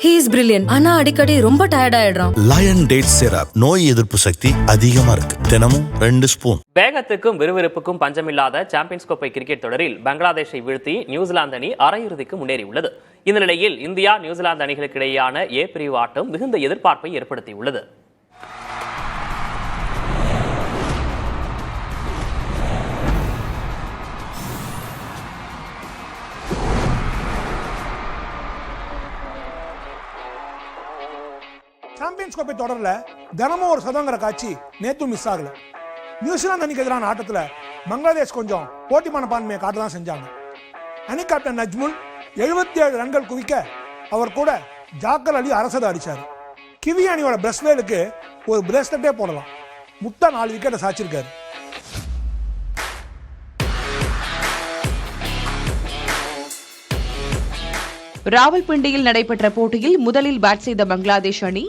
He is brilliant. ஆனா அடிக்கடி ரொம்ப டயர்ட் ஆயிடுறான். லயன் டேட் சிரப் நோய் எதிர்ப்பு சக்தி அதிகமா இருக்கு. தினமும் 2 ஸ்பூன். வேகத்துக்கும் விறுவிறுப்புக்கும் பஞ்சமில்லாத சாம்பியன்ஸ் கோப்பை கிரிக்கெட் தொடரில் பங்களாதேஷை வீழ்த்தி நியூசிலாந்து அணி அரையிறுதிக்கு முன்னேறியுள்ளது. இந்த நிலையில் இந்தியா நியூசிலாந்து அணிகளுக்கு இடையேயான ஏ பிரிவு ஆட்டம் மிகுந்த எதிர்பார்ப்பை ஏற்படுத்தியுள்ளது. சாம்பியன்ஸ் கோப்பை தொடரில் தினமும் ஒரு சதங்கிற காட்சி நேற்று மிஸ் ஆகல. நியூசிலாந்து அணிக்கு எதிரான ஆட்டத்தில் பங்களாதேஷ் கொஞ்சம் போட்டி மனப்பான்மையை காட்ட தான் செஞ்சாங்க. அணி கேப்டன் நஜ்முல் 77 ரன்கள் குவிக்க அவர் கூட ஜாக்கர் அலி அரசதை அடிச்சாரு. கிவி அணியோட பிரஸ்வேலுக்கு ஒரு பிரேஸ்லெட்டே போடலாம். முத்தா 4 விக்கெட்டை சாச்சிருக்காரு. ராவல்பிண்டியில் நடைபெற்ற போட்டியில் முதலில் பேட் செய்த பங்களாதேஷ் அணி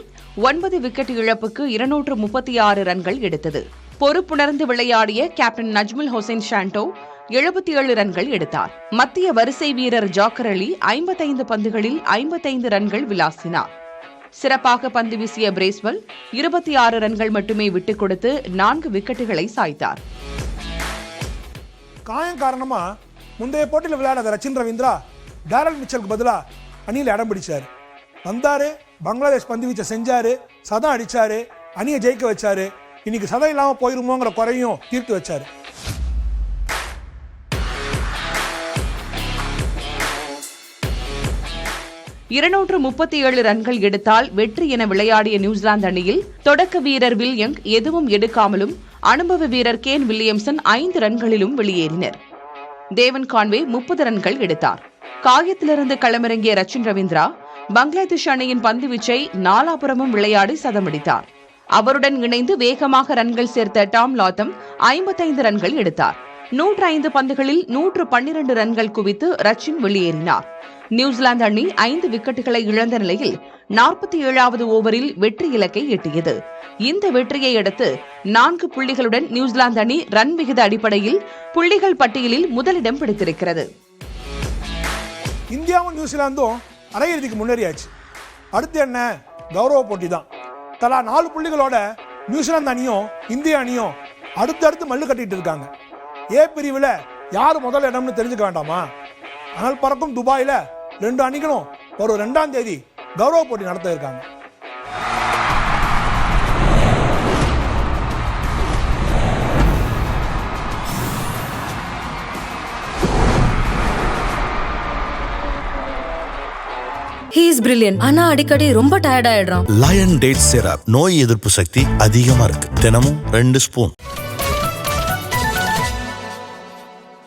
9 விக்கெட் இழப்புக்கு 236 ரன்கள் எடுத்தது. பொறுப்புணர்ந்து விளையாடிய கேப்டன் நஜ்முல் ஹொசைன் ஷாண்டோ 77 ரன்கள் எடுத்தார். மத்திய வரிசை வீரர் ஜாக்கர் அலி 55 பந்துகளில் 55 ரன்கள் விளாசினார். சிறப்பாக பந்து வீசிய பிரேஸ்வெல் 26 ரன்கள் மட்டுமே விட்டுக் கொடுத்து 4 விக்கெட்டுகளை சாய்த்தார். காயம் காரணமா முந்தைய போட்டியில் விளையாடாத ரச்சின் ரவீந்திரா டேரல் மிச்சலுக்கு பதிலா அணியில் இடம் பிடிச்சாரு. வந்தாரு, பங்களாதேஷ் பந்து வீச்சை செஞ்சாரு, சதம் அடிச்சாரு, அணியை ஜெயிக்க வச்சாரு. இன்னைக்கு சதம் இல்லாம போயிருமோங்கிற குறையும் தீர்த்து வச்சாரு. $237 ரன்கள் எடுத்தால் வெற்றி என விளையாடிய நியூசிலாந்து அணியில் தொடக்க வீரர் வில்யங் எதுவும் எடுக்காமலும் அனுபவ வீரர் கேன் வில்லியம்சன் 5 ரன்களிலும் வெளியேறினர். தேவன் கான்வே 30 ரன்கள் எடுத்தார். காயத்திலிருந்து களமிறங்கிய ரச்சின் ரவீந்திரா பங்களாதேஷ் அணியின் பந்துவீச்சை நாலாபுரமும் விளையாடி சதமடித்தார். அவருடன் இணைந்து வேகமாக ரன்கள் சேர்த்த டாம் லாத்தம் 55 ரன்கள் எடுத்தார். 105 பந்துகளில் 112 ரன்கள் குவித்து ரச்சின் வெளியேறினார். நியூசிலாந்து அணி 5 விக்கெட்டுகளை இழந்த நிலையில் 47வது ஓவரில் வெற்றி இலக்கை எட்டியது. இந்த வெற்றியை அடுத்து 4 புள்ளிகளுடன் நியூசிலாந்து அணி ரன் விகித அடிப்படையில் புள்ளிகள் பட்டியலில் முதலிடம் பிடித்திருக்கிறது. இந்தியாவும் நியூசிலாந்தும் அரையிறுதிக்கு முன்னேறியாச்சு. அடுத்து என்ன? கௌரவ போட்டி தான். தலா 4 புள்ளிகளோட நியூசிலாந்து அணியும் இந்திய அணியும் அடுத்தடுத்து மல்லு கட்டிட்டு இருக்காங்க. ஏ பிரிவில் யாரு முதல் இடம்னு தெரிஞ்சுக்க வேண்டாமா? அனல் பறக்கும் துபாயில 2 அணிகளும் ஒரு 2ஆம் தேதி கௌரவ போட்டி நடத்த இருக்காங்க. He is brilliant. ஆனா அடிக்கடி ரொம்ப டயர்ட் ஆயிடுறான். லயன் டேட் சிரப் நோய் எதிர்ப்பு சக்தி அதிகமா இருக்கு. தினமும் 2 ஸ்பூன்.